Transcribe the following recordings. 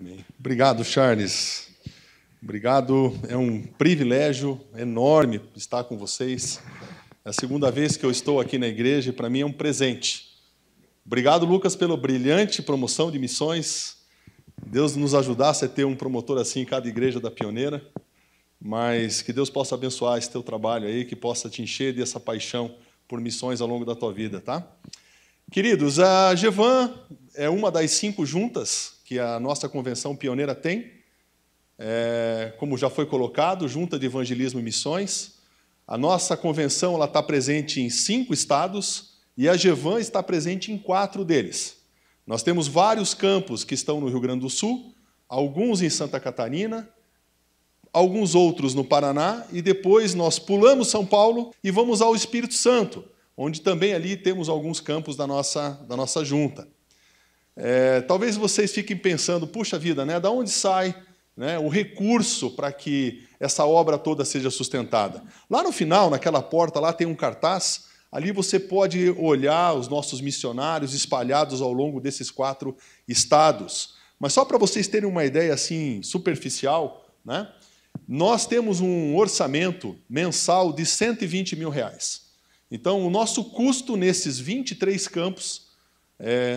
Amém. Obrigado, Charles. Obrigado. É um privilégio enorme estar com vocês. É a segunda vez que eu estou aqui na igreja e para mim é um presente. Obrigado, Lucas, pela brilhante promoção de missões. Deus nos ajudasse a ter um promotor assim em cada igreja da Pioneira. Mas que Deus possa abençoar esse teu trabalho aí, que possa te encher dessa paixão por missões ao longo da tua vida, tá? Queridos, a GEVAN é uma das 5 juntas que a nossa Convenção Pioneira tem. Como já foi colocado, Junta de Evangelismo e Missões. A nossa convenção está presente em 5 estados e a GEVAN está presente em 4 deles. Nós temos vários campos que estão no Rio Grande do Sul, alguns em Santa Catarina, alguns outros no Paraná, e depois nós pulamos São Paulo e vamos ao Espírito Santo, onde também ali temos alguns campos da nossa junta. Talvez vocês fiquem pensando, puxa vida, né, da onde sai, né, o recurso para que essa obra toda seja sustentada? Lá no final, naquela porta, lá tem um cartaz, ali você pode olhar os nossos missionários espalhados ao longo desses 4 estados. Mas só para vocês terem uma ideia assim superficial, né, nós temos um orçamento mensal de R$120 mil. Então, o nosso custo nesses 23 campos,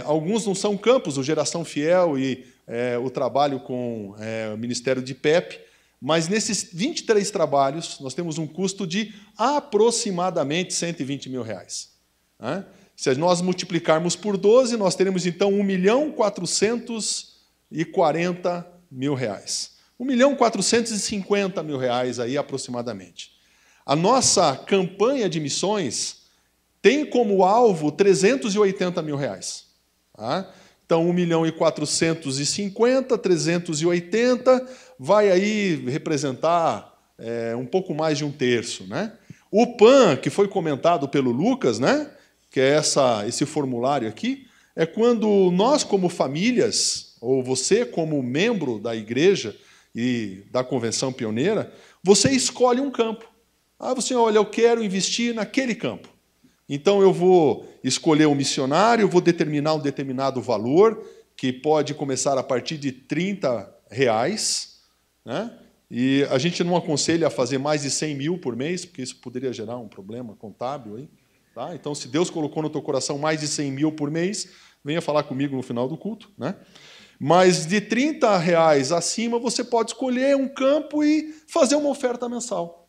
alguns não são campos, o Geração Fiel e o trabalho com o Ministério de PEP, mas nesses 23 trabalhos nós temos um custo de aproximadamente R$120 mil. Né? Se nós multiplicarmos por 12, nós teremos então R$1.440 mil. R$1.450 mil aí aproximadamente. A nossa campanha de missões tem como alvo R$380 mil. Tá? Então, 1.450.000, 380, vai aí representar um pouco mais de 1/3. Né? O PAN, que foi comentado pelo Lucas, né? Que é esse formulário aqui, é quando nós, como famílias, ou você, como membro da igreja e da Convenção Pioneira, você escolhe um campo. Você olha, eu quero investir naquele campo. Então, eu vou escolher um missionário, vou determinar um determinado valor, que pode começar a partir de R$30, né? E a gente não aconselha a fazer mais de 100 mil por mês, porque isso poderia gerar um problema contábil aí. Tá? Então, se Deus colocou no teu coração mais de 100 mil por mês, venha falar comigo no final do culto. Né? Mas de R$30 acima, você pode escolher um campo e fazer uma oferta mensal.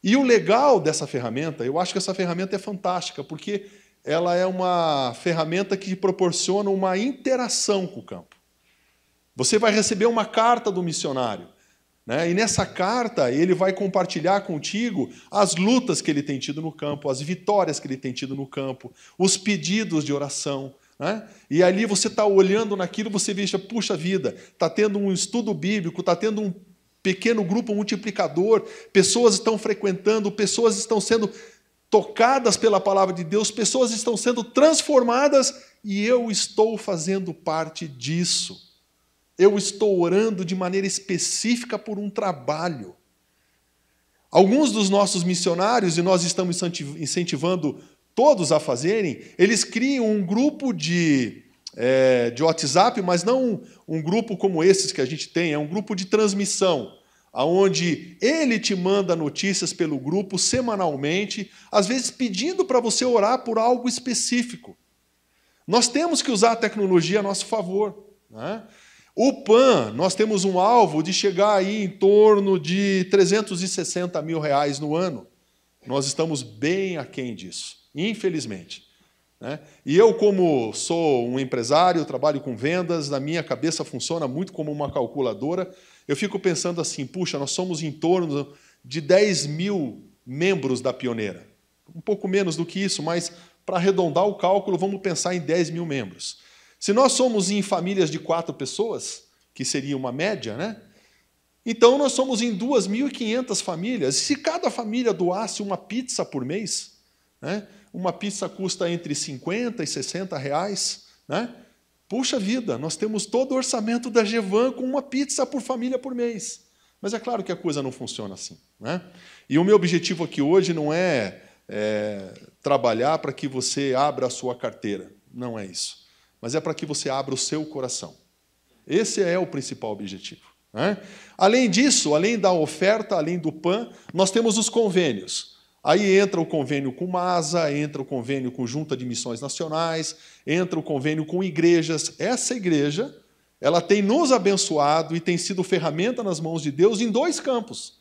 E o legal dessa ferramenta, eu acho que essa ferramenta é fantástica, porque ela é uma ferramenta que proporciona uma interação com o campo. Você vai receber uma carta do missionário, né? E nessa carta ele vai compartilhar contigo as lutas que ele tem tido no campo, as vitórias que ele tem tido no campo, os pedidos de oração. Né? E ali você está olhando naquilo, você veja, puxa vida, está tendo um estudo bíblico, está tendo um pequeno grupo multiplicador, pessoas estão frequentando, pessoas estão sendo tocadas pela palavra de Deus, pessoas estão sendo transformadas e eu estou fazendo parte disso. Eu estou orando de maneira específica por um trabalho. Alguns dos nossos missionários, e nós estamos incentivando todos a fazerem, eles criam um grupo de WhatsApp, mas não um grupo como esses que a gente tem, é um grupo de transmissão, onde ele te manda notícias pelo grupo semanalmente, às vezes pedindo para você orar por algo específico. Nós temos que usar a tecnologia a nosso favor. Né? O PAN, nós temos um alvo de chegar aí em torno de R$360 mil no ano. Nós estamos bem aquém disso, infelizmente. Né? E eu, como sou um empresário, trabalho com vendas, na minha cabeça funciona muito como uma calculadora, eu fico pensando assim, puxa, nós somos em torno de 10 mil membros da Pioneira. Um pouco menos do que isso, mas para arredondar o cálculo, vamos pensar em 10 mil membros. Se nós somos em famílias de 4 pessoas, que seria uma média, né? Então nós somos em 2.500 famílias. Se cada família doasse uma pizza por mês, né? Uma pizza custa entre R$50 e R$60, né? Puxa vida, nós temos todo o orçamento da GEVAN com uma pizza por família por mês. Mas é claro que a coisa não funciona assim. Né? E o meu objetivo aqui hoje não é trabalhar para que você abra a sua carteira. Não é isso. Mas é para que você abra o seu coração. Esse é o principal objetivo, né? Além disso, além da oferta, além do PAN, nós temos os convênios. Aí entra o convênio com MASA, entra o convênio com Junta de Missões Nacionais, entra o convênio com igrejas. Essa igreja, ela tem nos abençoado e tem sido ferramenta nas mãos de Deus em 2 campos.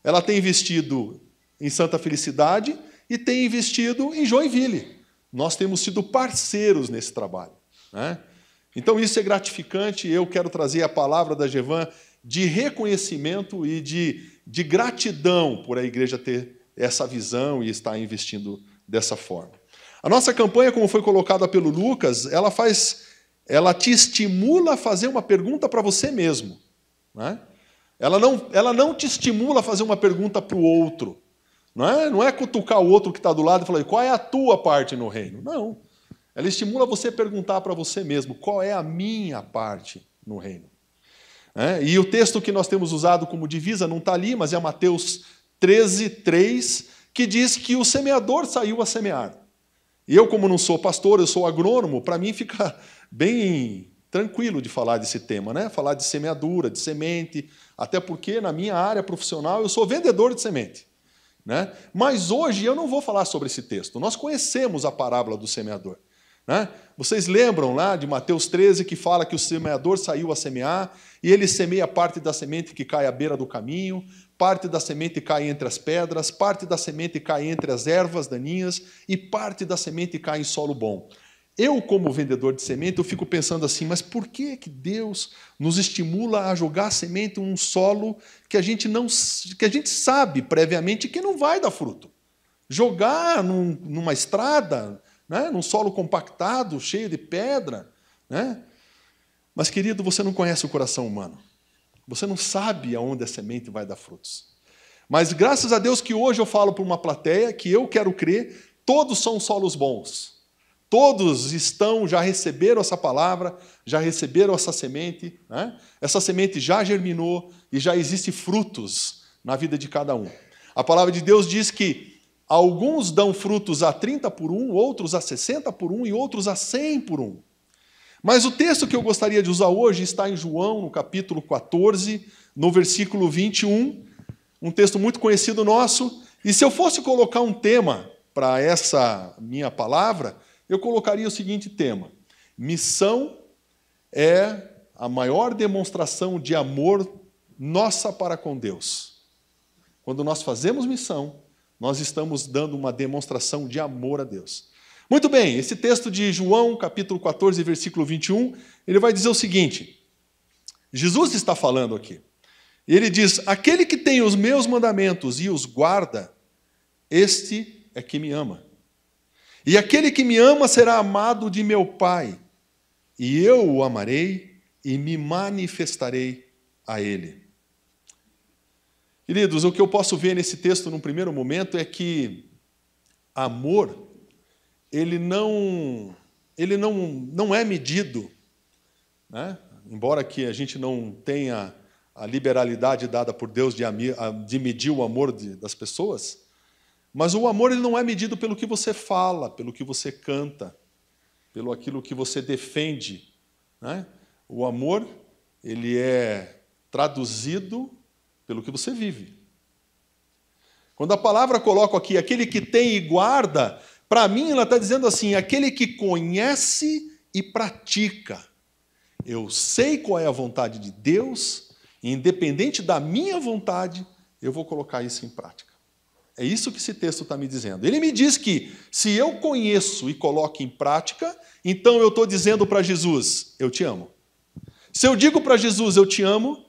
Ela tem investido em Santa Felicidade e tem investido em Joinville. Nós temos sido parceiros nesse trabalho, né? Então, isso é gratificante. Eu quero trazer a palavra da Gevan de reconhecimento e de gratidão por a igreja ter essa visão e estar investindo dessa forma. A nossa campanha, como foi colocada pelo Lucas, ela te estimula a fazer uma pergunta para você mesmo, né? Ela não te estimula a fazer uma pergunta para o outro. Não é cutucar o outro que está do lado e falar, qual é a tua parte no reino? Não. Ela estimula você a perguntar para você mesmo, qual é a minha parte no reino? E o texto que nós temos usado como divisa não está ali, mas é Mateus 13:3, que diz que o semeador saiu a semear. E eu, como não sou pastor, eu sou agrônomo, para mim fica bem tranquilo de falar desse tema, né? Falar de semeadura, de semente, até porque na minha área profissional eu sou vendedor de semente, né? Mas hoje eu não vou falar sobre esse texto. Nós conhecemos a parábola do semeador, né? Vocês lembram lá de Mateus 13 que fala que o semeador saiu a semear e ele semeia parte da semente que cai à beira do caminho, parte da semente cai entre as pedras, parte da semente cai entre as ervas daninhas e parte da semente cai em solo bom. Eu, como vendedor de semente, eu fico pensando assim, mas por que Deus nos estimula a jogar semente em um solo que a gente sabe previamente que não vai dar fruto? Jogar numa estrada, né, num solo compactado, cheio de pedra, né? Mas, querido, você não conhece o coração humano. Você não sabe aonde a semente vai dar frutos. Mas, graças a Deus que hoje eu falo para uma plateia que eu quero crer, todos são solos bons. Todos já receberam essa palavra, já receberam essa semente, né? Essa semente já germinou e já existem frutos na vida de cada um. A palavra de Deus diz que alguns dão frutos a 30 por 1, outros a 60 por 1 e outros a 100 por 1. Mas o texto que eu gostaria de usar hoje está em João, no capítulo 14, no versículo 21, um texto muito conhecido nosso. E se eu fosse colocar um tema para essa minha palavra, eu colocaria o seguinte tema: missão é a maior demonstração de amor nossa para com Deus. Quando nós fazemos missão, nós estamos dando uma demonstração de amor a Deus. Muito bem, esse texto de João, capítulo 14, versículo 21, ele vai dizer o seguinte: Jesus está falando aqui. Ele diz, aquele que tem os meus mandamentos e os guarda, este é que me ama. E aquele que me ama será amado de meu Pai, e eu o amarei e me manifestarei a ele. Queridos, o que eu posso ver nesse texto num primeiro momento é que amor, ele não é medido, né? Embora que a gente não tenha a liberalidade dada por Deus de medir o amor das pessoas, mas o amor ele não é medido pelo que você fala, pelo que você canta, pelo aquilo que você defende, né? O amor ele é traduzido pelo que você vive. Quando a palavra coloca aqui, aquele que tem e guarda, para mim ela está dizendo assim, aquele que conhece e pratica. Eu sei qual é a vontade de Deus, e independente da minha vontade, eu vou colocar isso em prática. É isso que esse texto está me dizendo. Ele me diz que, se eu conheço e coloco em prática, então eu estou dizendo para Jesus, eu te amo. Se eu digo para Jesus, eu te amo,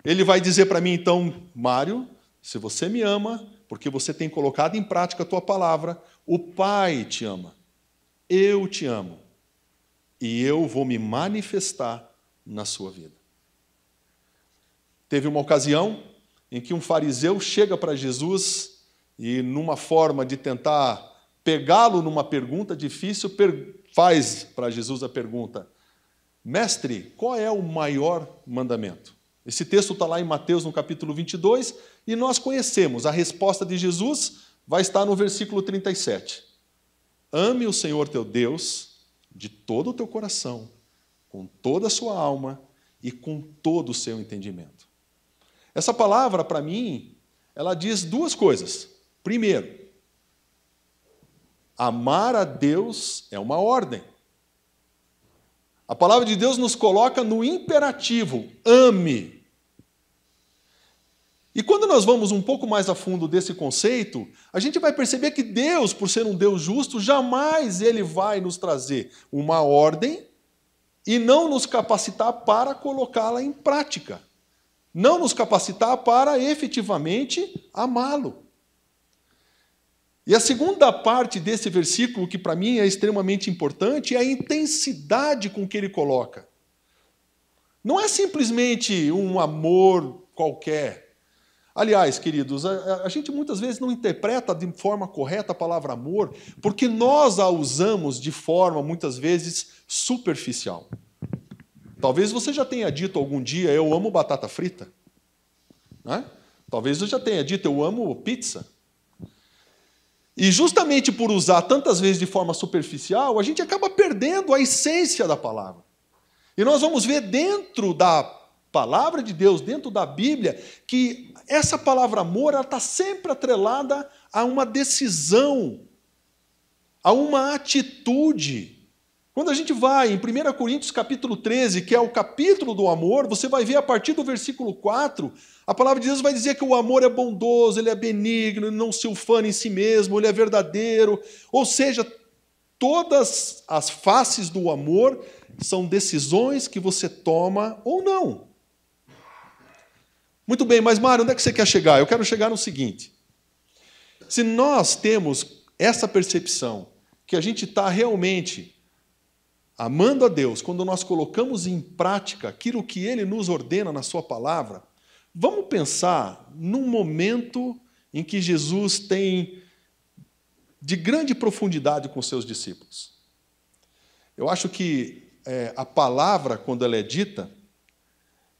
ele vai dizer para mim, então, Mário, se você me ama, porque você tem colocado em prática a tua palavra, o Pai te ama, eu te amo, e eu vou me manifestar na sua vida. Teve uma ocasião em que um fariseu chega para Jesus e, numa forma de tentar pegá-lo numa pergunta difícil, faz para Jesus a pergunta, mestre, qual é o maior mandamento? Esse texto está lá em Mateus, no capítulo 22, e nós conhecemos. A resposta de Jesus vai estar no versículo 37. Ame o Senhor teu Deus de todo o teu coração, com toda a sua alma e com todo o seu entendimento. Essa palavra, para mim, ela diz duas coisas. Primeiro, amar a Deus é uma ordem. A palavra de Deus nos coloca no imperativo, ame. E quando nós vamos um pouco mais a fundo desse conceito, a gente vai perceber que Deus, por ser um Deus justo, jamais Ele vai nos trazer uma ordem e não nos capacitar para colocá-la em prática. Não nos capacitar para efetivamente amá-lo. E a segunda parte desse versículo, que para mim é extremamente importante, é a intensidade com que ele coloca. Não é simplesmente um amor qualquer. Aliás, queridos, a gente muitas vezes não interpreta de forma correta a palavra amor, porque nós a usamos de forma, muitas vezes, superficial. Talvez você já tenha dito algum dia, eu amo batata frita. Né? Talvez você já tenha dito, eu amo pizza. E justamente por usar tantas vezes de forma superficial, a gente acaba perdendo a essência da palavra. E nós vamos ver dentro da palavra de Deus, dentro da Bíblia, que essa palavra amor está sempre atrelada a uma decisão, a uma atitude. Quando a gente vai em 1 Coríntios capítulo 13, que é o capítulo do amor, você vai ver a partir do versículo 4, a palavra de Deus vai dizer que o amor é bondoso, ele é benigno, ele não se ufana em si mesmo, ele é verdadeiro. Ou seja, todas as faces do amor são decisões que você toma ou não. Muito bem, mas Mário, onde é que você quer chegar? Eu quero chegar no seguinte. Se nós temos essa percepção que a gente está realmente amando a Deus, quando nós colocamos em prática aquilo que Ele nos ordena na Sua palavra, vamos pensar num momento em que Jesus tem de grande profundidade com seus discípulos. Eu acho que a palavra, quando ela é dita,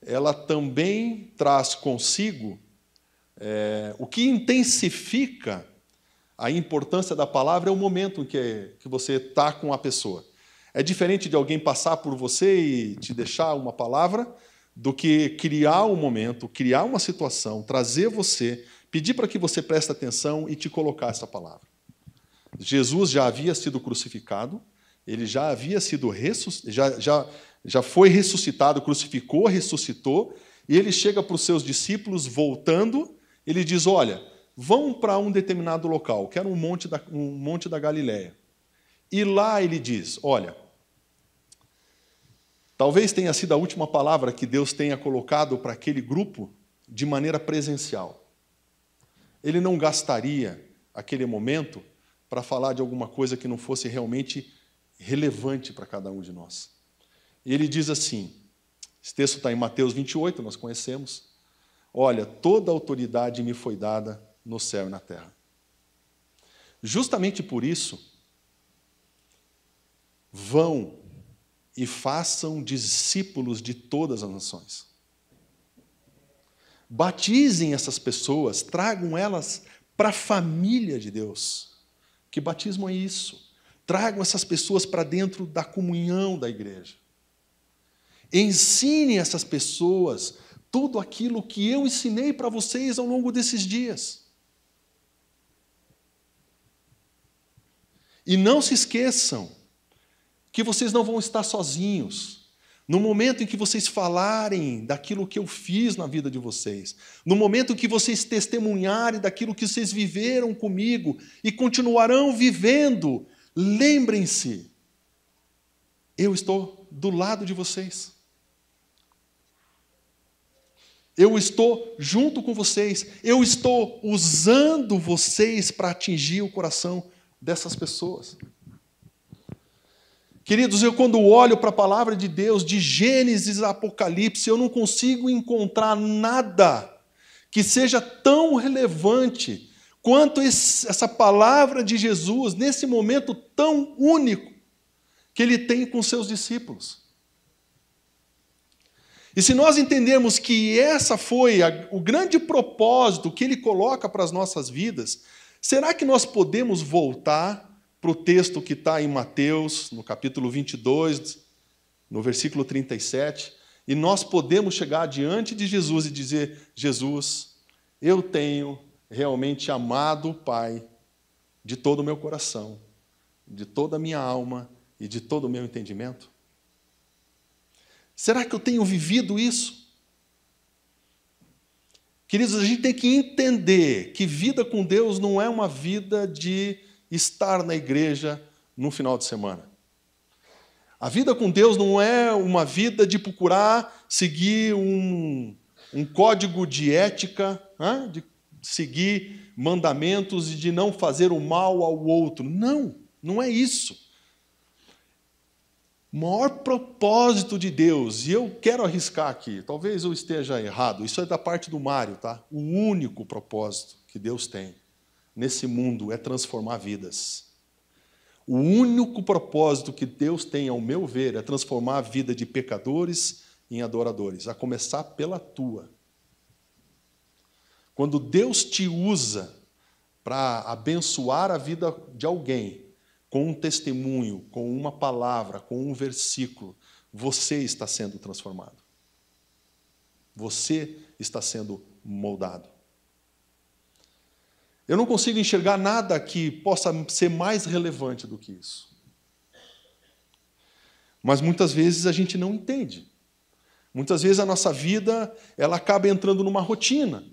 ela também traz consigo o que intensifica a importância da palavra é o momento em que você está com a pessoa. É diferente de alguém passar por você e te deixar uma palavra do que criar um momento, criar uma situação, trazer você, pedir para que você preste atenção e te colocar essa palavra. Jesus já havia sido crucificado, ele já havia sido já foi ressuscitado, crucificou, ressuscitou, e ele chega para os seus discípulos voltando, ele diz, olha, vão para um determinado local, que era um monte da Galileia. E lá ele diz, olha, talvez tenha sido a última palavra que Deus tenha colocado para aquele grupo de maneira presencial. Ele não gastaria aquele momento para falar de alguma coisa que não fosse realmente relevante para cada um de nós. E ele diz assim, esse texto está em Mateus 28, nós conhecemos, olha, toda a autoridade me foi dada no céu e na terra. Justamente por isso, vão e façam discípulos de todas as nações. Batizem essas pessoas, tragam elas para a família de Deus. Que batismo é isso? Tragam essas pessoas para dentro da comunhão da igreja. Ensinem essas pessoas tudo aquilo que eu ensinei para vocês ao longo desses dias. E não se esqueçam que vocês não vão estar sozinhos. No momento em que vocês falarem daquilo que eu fiz na vida de vocês, no momento em que vocês testemunharem daquilo que vocês viveram comigo e continuarão vivendo, lembrem-se, eu estou do lado de vocês. Eu estou junto com vocês. Eu estou usando vocês para atingir o coração dessas pessoas. Queridos, eu quando olho para a palavra de Deus, de Gênesis a Apocalipse, eu não consigo encontrar nada que seja tão relevante quanto essa palavra de Jesus, nesse momento tão único que ele tem com seus discípulos. E se nós entendermos que essa foi o grande propósito que ele coloca para as nossas vidas, será que nós podemos voltar para o texto que está em Mateus, no capítulo 22, no versículo 37, E nós podemos chegar diante de Jesus e dizer: Jesus, eu tenho realmente amado o Pai de todo o meu coração, de toda a minha alma e de todo o meu entendimento? Será que eu tenho vivido isso? Queridos, a gente tem que entender que vida com Deus não é uma vida de estar na igreja no final de semana. A vida com Deus não é uma vida de procurar seguir um código de ética, de seguir mandamentos e de não fazer o mal ao outro. Não, não é isso. O maior propósito de Deus, e eu quero arriscar aqui, talvez eu esteja errado, isso é da parte do Mário, tá? O único propósito que Deus tem nesse mundo é transformar vidas. O único propósito que Deus tem, ao meu ver, é transformar a vida de pecadores em adoradores, a começar pela tua. Quando Deus te usa para abençoar a vida de alguém, com um testemunho, com uma palavra, com um versículo, você está sendo transformado. Você está sendo moldado. Eu não consigo enxergar nada que possa ser mais relevante do que isso. Mas muitas vezes a gente não entende. Muitas vezes a nossa vida ela acaba entrando numa rotina.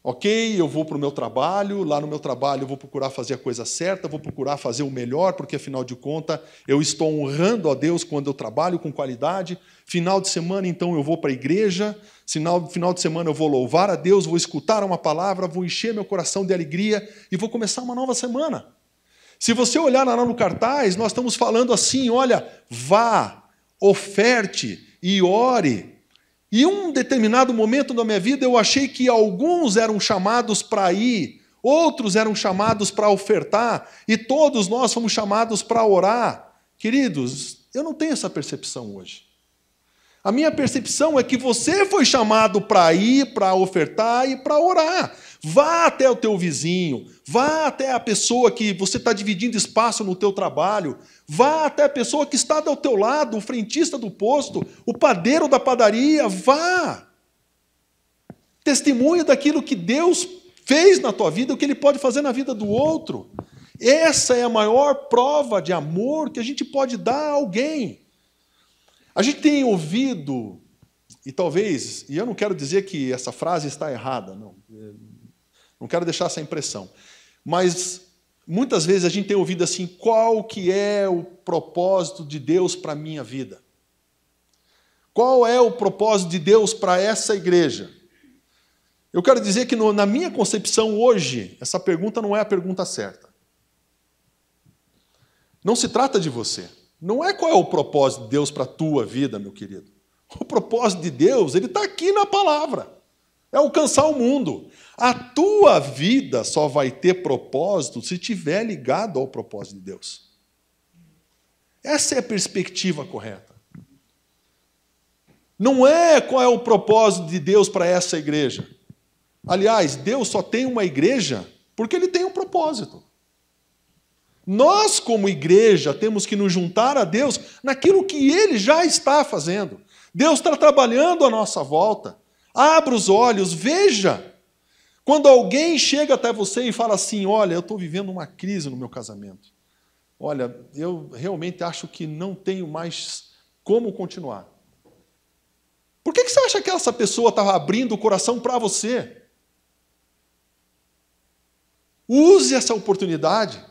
Ok, eu vou para o meu trabalho, lá no meu trabalho eu vou procurar fazer a coisa certa, vou procurar fazer o melhor, porque, afinal de contas, eu estou honrando a Deus quando eu trabalho com qualidade. Final de semana, então, eu vou para a igreja, final de semana eu vou louvar a Deus, vou escutar uma palavra, vou encher meu coração de alegria e vou começar uma nova semana. Se você olhar lá no cartaz, nós estamos falando assim, olha, vá, oferte e ore. E em um determinado momento da minha vida, eu achei que alguns eram chamados para ir, outros eram chamados para ofertar, e todos nós fomos chamados para orar. Queridos, eu não tenho essa percepção hoje. A minha percepção é que você foi chamado para ir, para ofertar e para orar. Vá até o teu vizinho, vá até a pessoa que você está dividindo espaço no teu trabalho, vá até a pessoa que está ao teu lado, o frentista do posto, o padeiro da padaria, vá. Testemunha daquilo que Deus fez na tua vida, o que Ele pode fazer na vida do outro. Essa é a maior prova de amor que a gente pode dar a alguém. A gente tem ouvido, e talvez, e eu não quero dizer que essa frase está errada, não quero deixar essa impressão, mas muitas vezes a gente tem ouvido assim, qual que é o propósito de Deus para a minha vida? Qual é o propósito de Deus para essa igreja? Eu quero dizer que na minha concepção hoje, essa pergunta não é a pergunta certa. Não se trata de você. Não é qual é o propósito de Deus para a tua vida, meu querido. O propósito de Deus, ele está aqui na palavra. É alcançar o mundo. A tua vida só vai ter propósito se estiver ligado ao propósito de Deus. Essa é a perspectiva correta. Não é qual é o propósito de Deus para essa igreja. Aliás, Deus só tem uma igreja porque Ele tem um propósito. Nós, como igreja, temos que nos juntar a Deus naquilo que Ele já está fazendo. Deus está trabalhando à nossa volta. Abra os olhos, veja. Quando alguém chega até você e fala assim, olha, eu estou vivendo uma crise no meu casamento. Olha, eu realmente acho que não tenho mais como continuar. Por que você acha que essa pessoa estava abrindo o coração para você? Use essa oportunidade.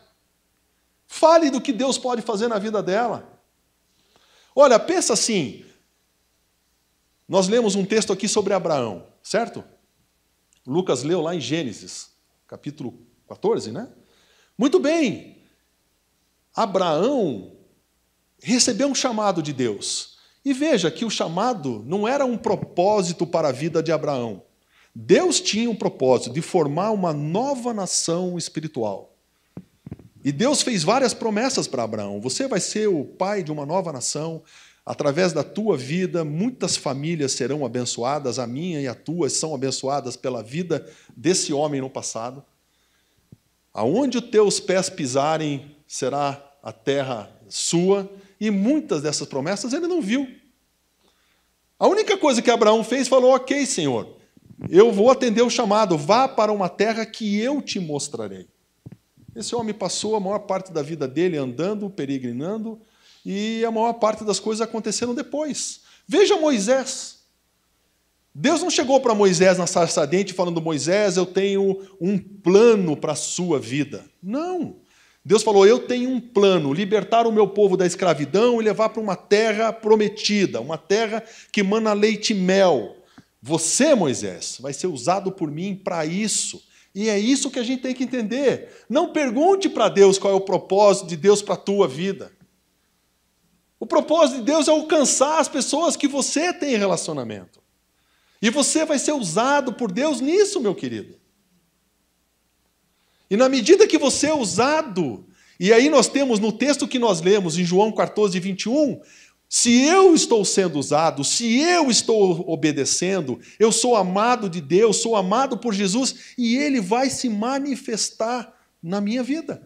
Fale do que Deus pode fazer na vida dela. Olha, pensa assim. Nós lemos um texto aqui sobre Abraão, certo? Lucas leu lá em Gênesis, capítulo 14, né? Muito bem. Abraão recebeu um chamado de Deus. E veja que o chamado não era um propósito para a vida de Abraão. Deus tinha um propósito de formar uma nova nação espiritual. E Deus fez várias promessas para Abraão. Você vai ser o pai de uma nova nação. Através da tua vida, muitas famílias serão abençoadas. A minha e a tua são abençoadas pela vida desse homem no passado. Aonde os teus pés pisarem, será a terra sua. E muitas dessas promessas ele não viu. A única coisa que Abraão fez, falou: ok, Senhor, eu vou atender o chamado, vá para uma terra que eu te mostrarei. Esse homem passou a maior parte da vida dele andando, peregrinando, e a maior parte das coisas aconteceram depois. Veja Moisés. Deus não chegou para Moisés na sarça ardente falando: Moisés, eu tenho um plano para a sua vida. Não. Deus falou: eu tenho um plano, libertar o meu povo da escravidão e levar para uma terra prometida, uma terra que mana leite e mel. Você, Moisés, vai ser usado por mim para isso. E é isso que a gente tem que entender. Não pergunte para Deus qual é o propósito de Deus para a tua vida. O propósito de Deus é alcançar as pessoas que você tem relacionamento. E você vai ser usado por Deus nisso, meu querido. E na medida que você é usado, e aí nós temos no texto que nós lemos, em João 14, 21, se eu estou sendo usado, se eu estou obedecendo, eu sou amado de Deus, sou amado por Jesus, e Ele vai se manifestar na minha vida.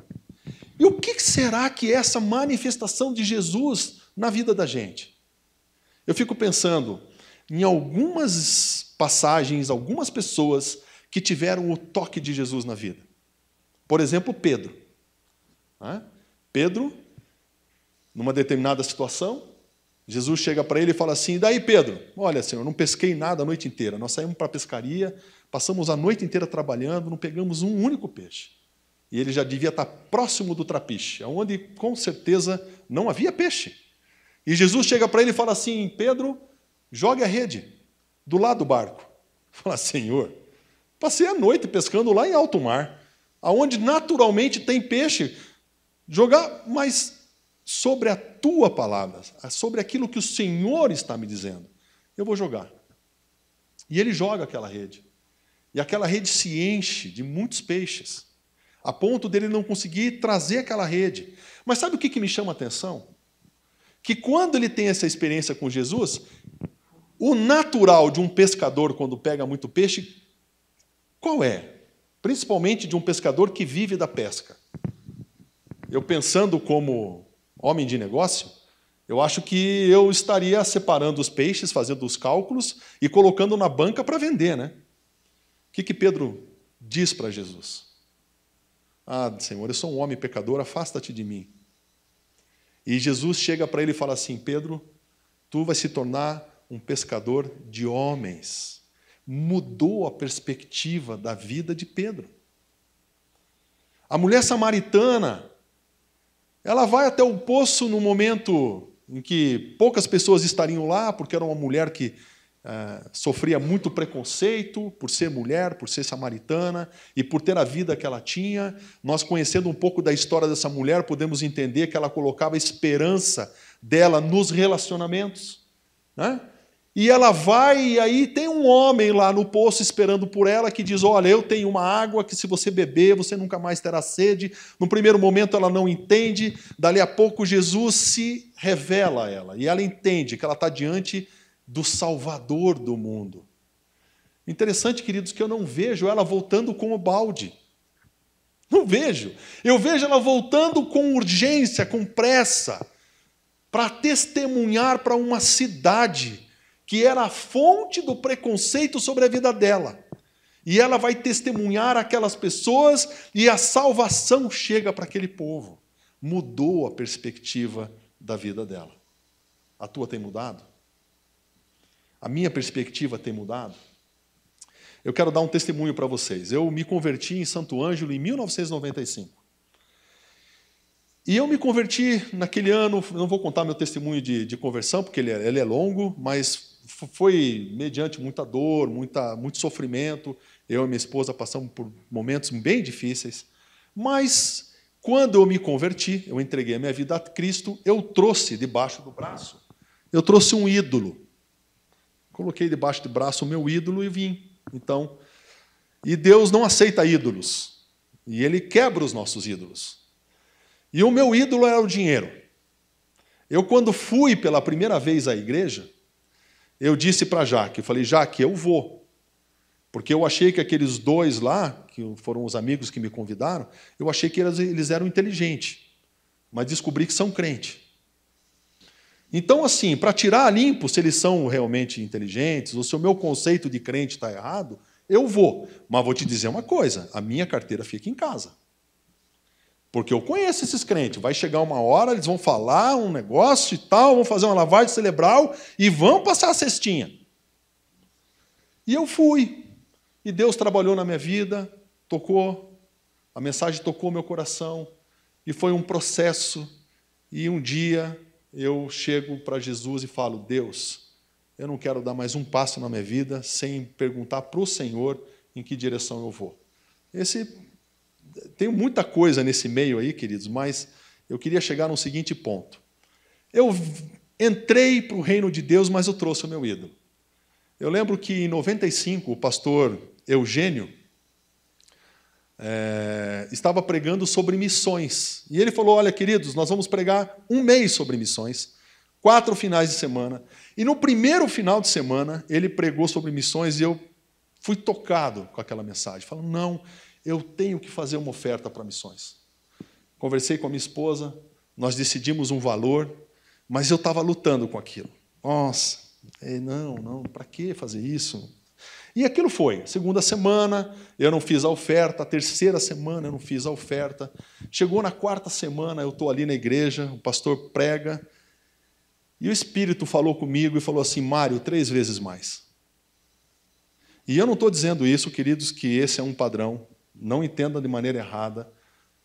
E o que será que é essa manifestação de Jesus na vida da gente? Eu fico pensando em algumas passagens, algumas pessoas que tiveram o toque de Jesus na vida. Por exemplo, Pedro. Pedro, numa determinada situação, Jesus chega para ele e fala assim: e daí, Pedro? Olha, Senhor, não pesquei nada a noite inteira. Nós saímos para a pescaria, passamos a noite inteira trabalhando, não pegamos um único peixe. E ele já devia estar próximo do trapiche, onde com certeza não havia peixe. E Jesus chega para ele e fala assim: Pedro, jogue a rede do lado do barco. Fala: Senhor, passei a noite pescando lá em alto mar, aonde naturalmente tem peixe. Jogar, mas sobre a tua palavra, sobre aquilo que o Senhor está me dizendo, eu vou jogar. E ele joga aquela rede. E aquela rede se enche de muitos peixes, a ponto dele não conseguir trazer aquela rede. Mas sabe o que me chama a atenção? Que quando ele tem essa experiência com Jesus, o natural de um pescador quando pega muito peixe, qual é? Principalmente de um pescador que vive da pesca. Eu pensando como homem de negócio, eu acho que eu estaria separando os peixes, fazendo os cálculos e colocando na banca para vender, né? O que Pedro diz para Jesus? Ah, Senhor, eu sou um homem pecador, afasta-te de mim. E Jesus chega para ele e fala assim: Pedro, tu vais se tornar um pescador de homens. Mudou a perspectiva da vida de Pedro. A mulher samaritana, ela vai até o poço no momento em que poucas pessoas estariam lá, porque era uma mulher que sofria muito preconceito por ser mulher, por ser samaritana e por ter a vida que ela tinha. Nós, conhecendo um pouco da história dessa mulher, podemos entender que ela colocava a esperança dela nos relacionamentos, né? E ela vai, e aí tem um homem lá no poço esperando por ela, que diz: olha, eu tenho uma água que se você beber, você nunca mais terá sede. No primeiro momento ela não entende, dali a pouco Jesus se revela a ela, e ela entende que ela está diante do Salvador do mundo. Interessante, queridos, que eu não vejo ela voltando com o balde. Não vejo. Eu vejo ela voltando com urgência, com pressa, para testemunhar para uma cidade que era a fonte do preconceito sobre a vida dela. E ela vai testemunhar aquelas pessoas e a salvação chega para aquele povo. Mudou a perspectiva da vida dela. A tua tem mudado? A minha perspectiva tem mudado? Eu quero dar um testemunho para vocês. Eu me converti em Santo Ângelo em 1995. E eu me converti naquele ano, não vou contar meu testemunho de conversão, porque ele é longo, mas foi mediante muita dor, muito sofrimento. Eu e minha esposa passamos por momentos bem difíceis. Mas, quando eu me converti, eu entreguei a minha vida a Cristo, eu trouxe debaixo do braço, eu trouxe um ídolo. Coloquei debaixo do braço o meu ídolo e vim. Então, e Deus não aceita ídolos. E Ele quebra os nossos ídolos. E o meu ídolo era o dinheiro. Eu, quando fui pela primeira vez à igreja, eu disse para Jaque, eu falei: Jaque, eu vou. Porque eu achei que aqueles dois lá, que foram os amigos que me convidaram, eu achei que eles eram inteligentes. Mas descobri que são crentes. Então, assim, para tirar a limpo se eles são realmente inteligentes, ou se o meu conceito de crente está errado, eu vou. Mas vou te dizer uma coisa, a minha carteira fica em casa. Porque eu conheço esses crentes. Vai chegar uma hora, eles vão falar um negócio e tal, vão fazer uma lavagem cerebral e vão passar a cestinha. E eu fui. E Deus trabalhou na minha vida, tocou, a mensagem tocou meu coração, e foi um processo. E um dia eu chego para Jesus e falo, Deus, eu não quero dar mais um passo na minha vida sem perguntar para o Senhor em que direção eu vou. Tem muita coisa nesse meio aí, queridos, mas eu queria chegar no seguinte ponto. Eu entrei para o reino de Deus, mas eu trouxe o meu ídolo. Eu lembro que em 95, o pastor Eugênio estava pregando sobre missões. E ele falou, olha, queridos, nós vamos pregar um mês sobre missões, 4 finais de semana. E no primeiro final de semana, ele pregou sobre missões e eu fui tocado com aquela mensagem. Falando, não, eu tenho que fazer uma oferta para missões. Conversei com a minha esposa, nós decidimos um valor, mas eu estava lutando com aquilo. Nossa, não, para que fazer isso? E aquilo foi. Segunda semana, eu não fiz a oferta. A terceira semana, eu não fiz a oferta. Chegou na 4ª semana, eu estou ali na igreja, o pastor prega, e o Espírito falou comigo e falou assim, Mário, 3 vezes mais. E eu não estou dizendo isso, queridos, que esse é um padrão. Não entenda de maneira errada.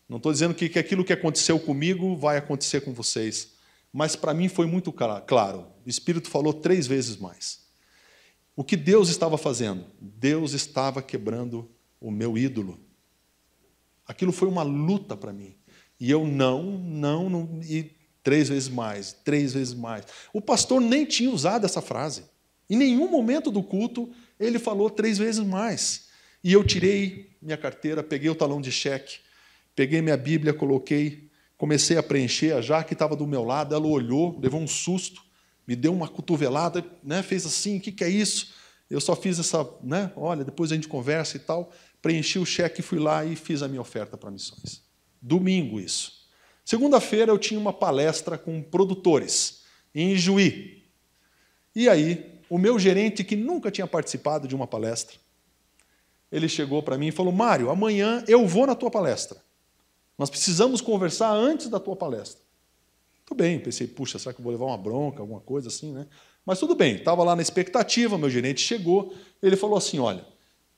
Não estou dizendo que aquilo que aconteceu comigo vai acontecer com vocês. Mas para mim foi muito claro. O Espírito falou 3 vezes mais. O que Deus estava fazendo? Deus estava quebrando o meu ídolo. Aquilo foi uma luta para mim. E eu não, e 3 vezes mais, 3 vezes mais. O pastor nem tinha usado essa frase. Em nenhum momento do culto ele falou 3 vezes mais. E eu tirei minha carteira, peguei o talão de cheque, peguei minha Bíblia, coloquei, comecei a preencher, a Jaque estava do meu lado, ela olhou, levou um susto, me deu uma cotovelada, fez assim, o que é isso? Eu só fiz essa, olha, depois a gente conversa e tal, preenchi o cheque, fui lá e fiz a minha oferta para missões. Domingo isso. Segunda-feira eu tinha uma palestra com produtores, em Juí. E aí, o meu gerente, que nunca tinha participado de uma palestra, ele chegou para mim e falou, Mário, amanhã eu vou na tua palestra. Nós precisamos conversar antes da tua palestra. Tudo bem, pensei, puxa, será que eu vou levar uma bronca, alguma coisa assim, né? Mas tudo bem, estava lá na expectativa, meu gerente chegou, ele falou assim, olha,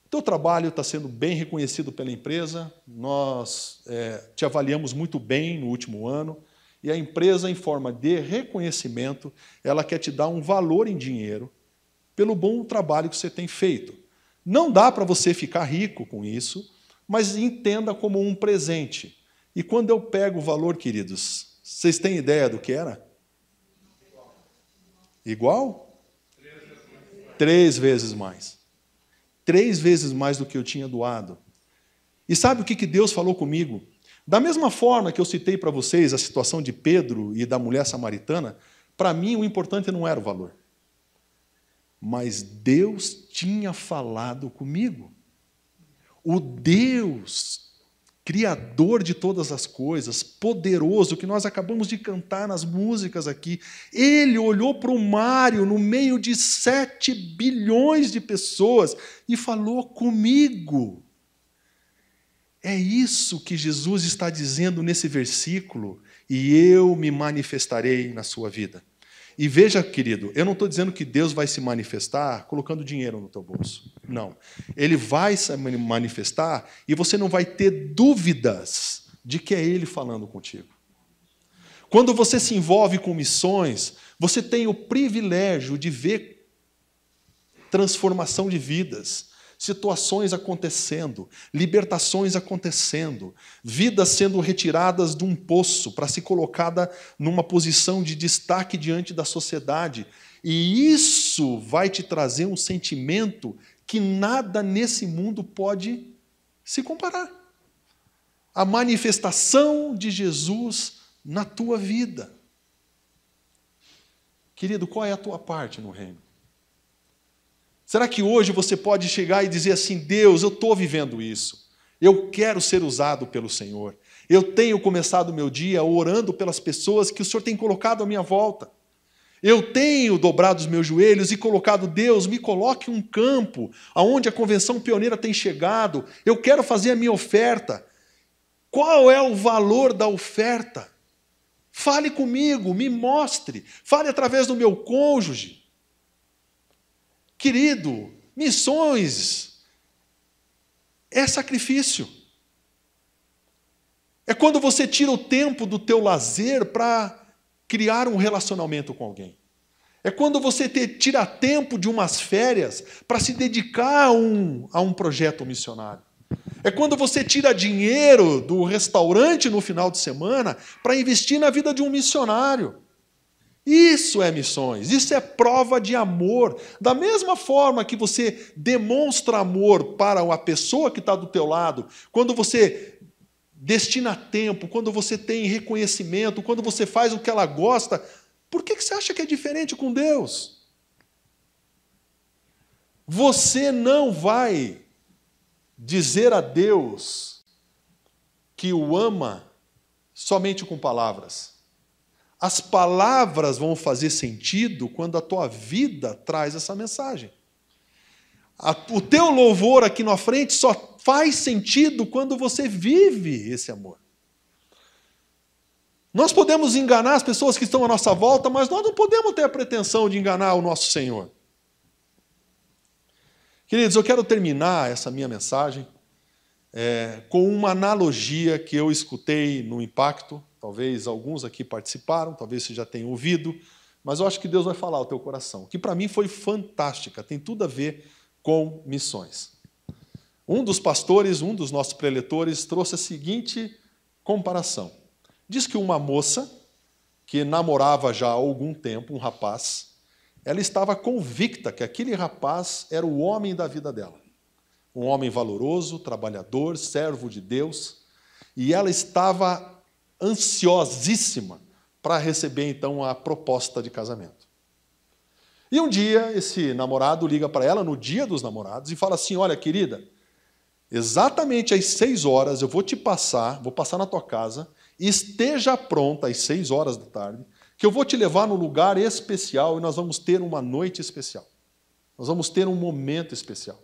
teu trabalho está sendo bem reconhecido pela empresa, nós te avaliamos muito bem no último ano, e a empresa, em forma de reconhecimento, ela quer te dar um valor em dinheiro pelo bom trabalho que você tem feito. Não dá para você ficar rico com isso, mas entenda como um presente. E quando eu pego o valor, queridos, vocês têm ideia do que era? Igual? 3 vezes mais. 3 vezes mais do que eu tinha doado. E sabe o que Deus falou comigo? Da mesma forma que eu citei para vocês a situação de Pedro e da mulher samaritana, para mim o importante não era o valor. Mas Deus tinha falado comigo. O Deus Criador de todas as coisas, poderoso, que nós acabamos de cantar nas músicas aqui, ele olhou para o Mário no meio de 7 bilhões de pessoas e falou comigo. É isso que Jesus está dizendo nesse versículo, e eu me manifestarei na sua vida. E veja, querido, eu não estou dizendo que Deus vai se manifestar colocando dinheiro no teu bolso. Não. Ele vai se manifestar e você não vai ter dúvidas de que é Ele falando contigo. Quando você se envolve com missões, você tem o privilégio de ver transformação de vidas, situações acontecendo, libertações acontecendo, vidas sendo retiradas de um poço para ser colocada numa posição de destaque diante da sociedade. E isso vai te trazer um sentimento que nada nesse mundo pode se comparar. A manifestação de Jesus na tua vida. Querido, qual é a tua parte no reino? Será que hoje você pode chegar e dizer assim, Deus, eu estou vivendo isso, eu quero ser usado pelo Senhor, eu tenho começado o meu dia orando pelas pessoas que o Senhor tem colocado à minha volta, Eu tenho dobrado os meus joelhos e colocado, Deus, me coloque um campo aonde a convenção pioneira tem chegado. Eu quero fazer a minha oferta. Qual é o valor da oferta? Fale comigo, me mostre. Fale através do meu cônjuge. Querido, missões é sacrifício. É quando você tira o tempo do teu lazer para criar um relacionamento com alguém. É quando você tira tempo de umas férias para se dedicar a um projeto missionário. É quando você tira dinheiro do restaurante no final de semana para investir na vida de um missionário. Isso é missões, isso é prova de amor. Da mesma forma que você demonstra amor para a pessoa que está do teu lado, quando você destina tempo, quando você tem reconhecimento, quando você faz o que ela gosta, por que você acha que é diferente com Deus? Você não vai dizer a Deus que o ama somente com palavras. As palavras vão fazer sentido quando a tua vida traz essa mensagem. O teu louvor aqui na frente só faz sentido quando você vive esse amor. Nós podemos enganar as pessoas que estão à nossa volta, mas nós não podemos ter a pretensão de enganar o nosso Senhor. Queridos, eu quero terminar essa minha mensagem com uma analogia que eu escutei no Impacto. Talvez alguns aqui participaram, talvez você já tenha ouvido, mas eu acho que Deus vai falar ao teu coração, que para mim foi fantástica, tem tudo a ver com missões. Um dos pastores, um dos nossos preletores, trouxe a seguinte comparação. Diz que uma moça que namorava já há algum tempo, um rapaz, ela estava convicta que aquele rapaz era o homem da vida dela. Um homem valoroso, trabalhador, servo de Deus, e ela estava ansiosíssima para receber, então, a proposta de casamento. E um dia, esse namorado liga para ela, no dia dos namorados, e fala assim, olha, querida, exatamente às 6 horas eu vou passar na tua casa, e esteja pronta às 6 horas da tarde, que eu vou te levar num lugar especial e nós vamos ter uma noite especial. Nós vamos ter um momento especial.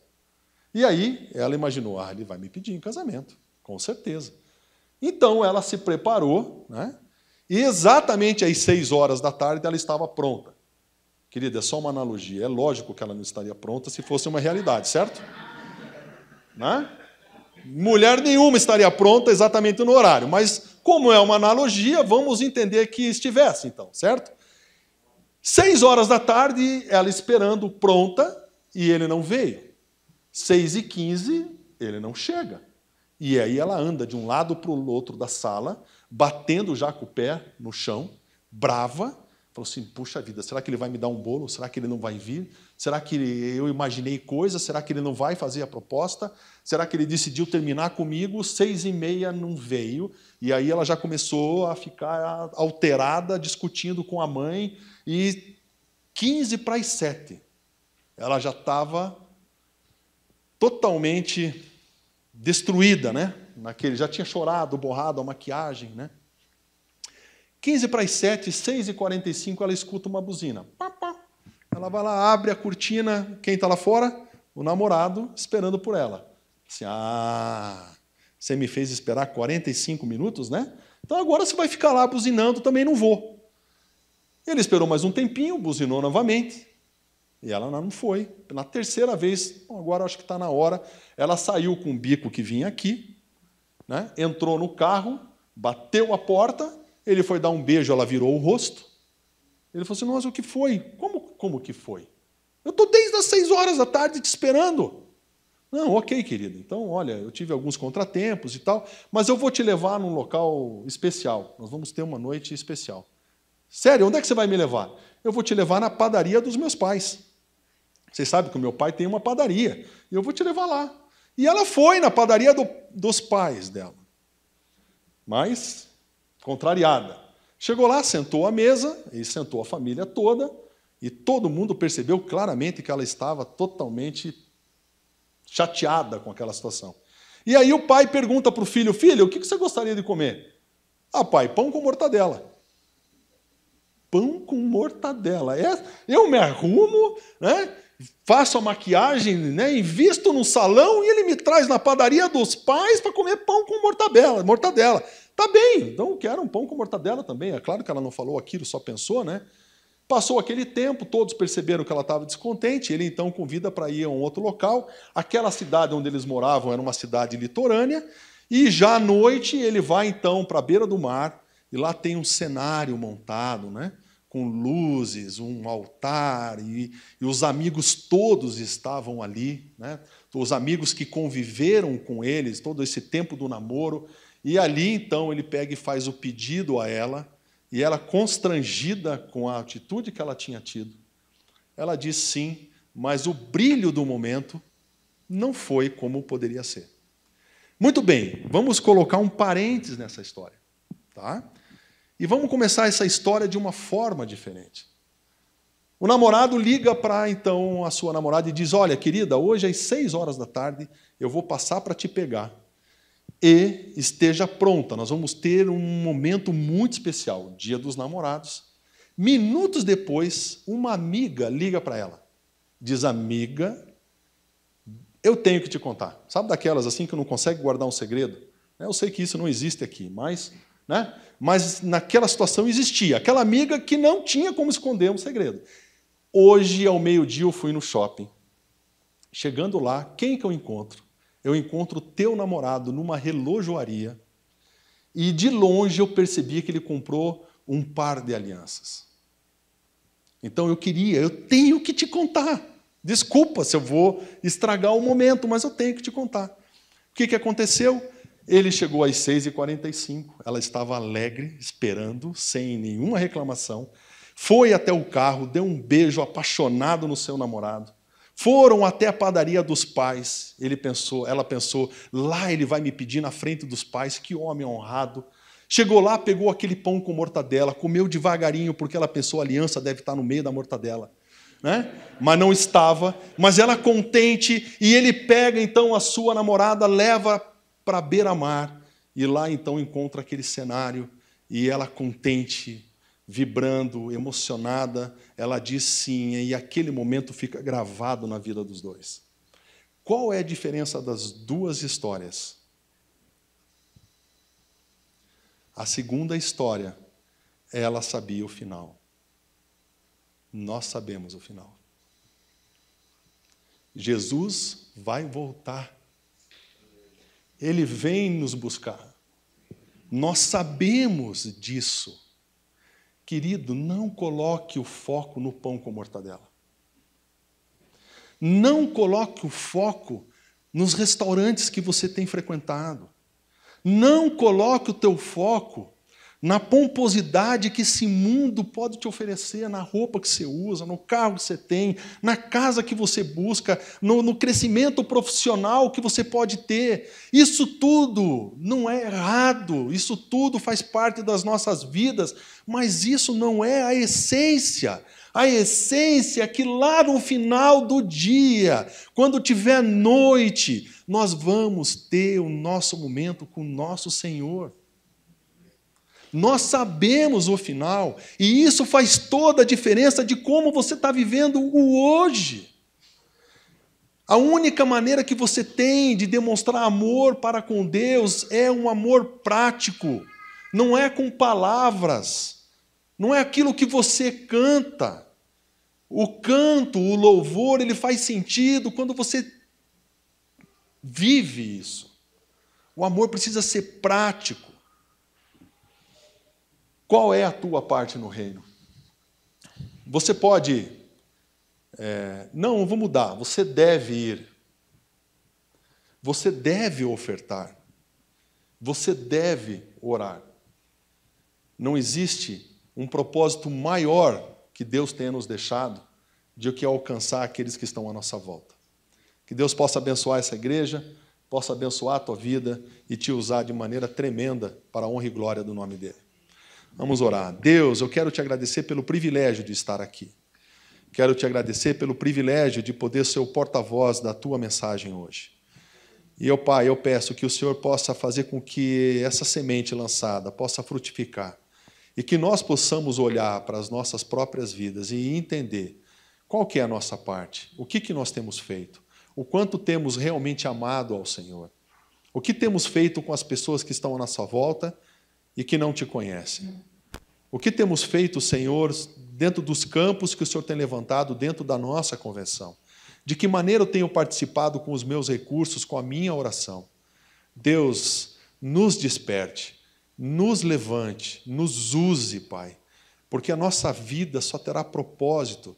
E aí, ela imaginou, ele vai me pedir em casamento, com certeza. Então, ela se preparou, né? E exatamente às 6 horas da tarde ela estava pronta. Querida, é só uma analogia. É lógico que ela não estaria pronta se fosse uma realidade, certo? Né? Mulher nenhuma estaria pronta exatamente no horário, mas como é uma analogia, vamos entender que estivesse, então, certo? 6 horas da tarde, ela esperando pronta, e ele não veio. 6h15, ele não chega. E aí ela anda de um lado para o outro da sala, batendo já com o pé no chão, brava. Falou assim, puxa vida, será que ele vai me dar um bolo? Será que ele não vai vir? Será que eu imaginei coisas? Será que ele não vai fazer a proposta? Será que ele decidiu terminar comigo? 6h30 não veio. E aí ela já começou a ficar alterada, discutindo com a mãe. E 6h15, ela já estava totalmente destruída, né? Já tinha chorado, borrado a maquiagem, né? 6h15, 6h45, ela escuta uma buzina. Ela vai lá, abre a cortina, quem está lá fora? O namorado, esperando por ela. Assim, você me fez esperar 45 minutos, né? Então agora você vai ficar lá buzinando, também não vou. Ele esperou mais um tempinho, buzinou novamente, e ela não foi. Na terceira vez, agora acho que está na hora, ela saiu com o bico que vinha aqui, né? Entrou no carro, bateu a porta, ele foi dar um beijo, ela virou o rosto. Ele falou assim, mas o que foi? Como que foi? Eu estou desde as 6 horas da tarde te esperando. Não, ok, querido. Então, olha, eu tive alguns contratempos e tal, mas eu vou te levar num local especial. Nós vamos ter uma noite especial. Sério, onde é que você vai me levar? Eu vou te levar na padaria dos meus pais. Vocês sabem que o meu pai tem uma padaria. E eu vou te levar lá. E ela foi na padaria dos pais dela. Mas contrariada. Chegou lá, sentou à mesa, e sentou a família toda, e todo mundo percebeu claramente que ela estava totalmente chateada com aquela situação. E aí o pai pergunta para o filho, filho, o que você gostaria de comer? Pai, pão com mortadela. pão com mortadela. Eu me arrumo, né? Faço a maquiagem, né? Invisto no salão e ele me traz na padaria dos pais para comer pão com mortadela. Tá bem, então eu quero um pão com mortadela também. É claro que ela não falou aquilo, só pensou, né? Passou aquele tempo, todos perceberam que ela estava descontente, ele então convida para ir a um outro local. Aquela cidade onde eles moravam era uma cidade litorânea, e já à noite ele vai então para a beira do mar, e lá tem um cenário montado, né? Com luzes, um altar, e os amigos todos estavam ali, né? Os amigos que conviveram com eles todo esse tempo do namoro, e ali então ele pega e faz o pedido a ela, e ela, constrangida com a atitude que ela tinha tido, ela diz sim, mas o brilho do momento não foi como poderia ser. Muito bem, vamos colocar um parênteses nessa história, tá? E vamos começar essa história de uma forma diferente. O namorado liga para, então, a sua namorada e diz, olha, querida, hoje às 6 horas da tarde eu vou passar para te pegar. E esteja pronta, nós vamos ter um momento muito especial, o Dia dos Namorados. Minutos depois, uma amiga liga para ela. Diz, amiga, eu tenho que te contar. Sabe daquelas assim que não consegue guardar um segredo? Eu sei que isso não existe aqui, mas... né? Mas naquela situação existia. Aquela amiga que não tinha como esconder um segredo. Hoje, ao meio-dia, eu fui no shopping. Chegando lá, quem que eu encontro? Eu encontro o teu namorado numa relojoaria e, de longe, eu percebi que ele comprou um par de alianças. Então, eu tenho que te contar. Desculpa se eu vou estragar o momento, mas eu tenho que te contar. O que aconteceu? Ele chegou às 6h45, ela estava alegre, esperando, sem nenhuma reclamação. Foi até o carro, deu um beijo apaixonado no seu namorado. Foram até a padaria dos pais. Ela pensou, lá ele vai me pedir na frente dos pais, que homem honrado. Chegou lá, pegou aquele pão com mortadela, comeu devagarinho, porque ela pensou, a aliança deve estar no meio da mortadela. Né? Mas não estava. Mas ela contente, e ele pega então a sua namorada, leva para a beira-mar, e lá então encontra aquele cenário, e ela contente, vibrando, emocionada, ela diz sim, e aquele momento fica gravado na vida dos dois. Qual é a diferença das duas histórias? A segunda história, ela sabia o final. Nós sabemos o final. Jesus vai voltar. Ele vem nos buscar. Nós sabemos disso. Querido, não coloque o foco no pão com mortadela. Não coloque o foco nos restaurantes que você tem frequentado. Não coloque o teu foco na pomposidade que esse mundo pode te oferecer, na roupa que você usa, no carro que você tem, na casa que você busca, no crescimento profissional que você pode ter. Isso tudo não é errado, isso tudo faz parte das nossas vidas, mas isso não é a essência. A essência é que lá no final do dia, quando tiver noite, nós vamos ter o nosso momento com o nosso Senhor. Nós sabemos o final, e isso faz toda a diferença de como você está vivendo o hoje. A única maneira que você tem de demonstrar amor para com Deus é um amor prático, não é com palavras, não é aquilo que você canta. O canto, o louvor, ele faz sentido quando você vive isso. O amor precisa ser prático. Qual é a tua parte no reino? Você pode... não, vou mudar. Você deve ir. Você deve ofertar. Você deve orar. Não existe um propósito maior que Deus tenha nos deixado de que alcançar aqueles que estão à nossa volta. Que Deus possa abençoar essa igreja, possa abençoar a tua vida e te usar de maneira tremenda para a honra e glória do nome dele. Vamos orar. Deus, eu quero te agradecer pelo privilégio de estar aqui. Quero te agradecer pelo privilégio de poder ser o porta-voz da tua mensagem hoje. E, Pai, eu peço que o Senhor possa fazer com que essa semente lançada possa frutificar e que nós possamos olhar para as nossas próprias vidas e entender qual que é a nossa parte, o que nós temos feito, o quanto temos realmente amado ao Senhor, o que temos feito com as pessoas que estão à nossa volta e que não te conhecem. O que temos feito, Senhor, dentro dos campos que o Senhor tem levantado dentro da nossa convenção. De que maneira eu tenho participado com os meus recursos, com a minha oração. Deus, nos desperte, nos levante, nos use, Pai, porque a nossa vida só terá propósito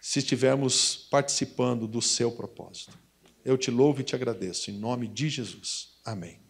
se estivermos participando do seu propósito. Eu te louvo e te agradeço, em nome de Jesus. Amém.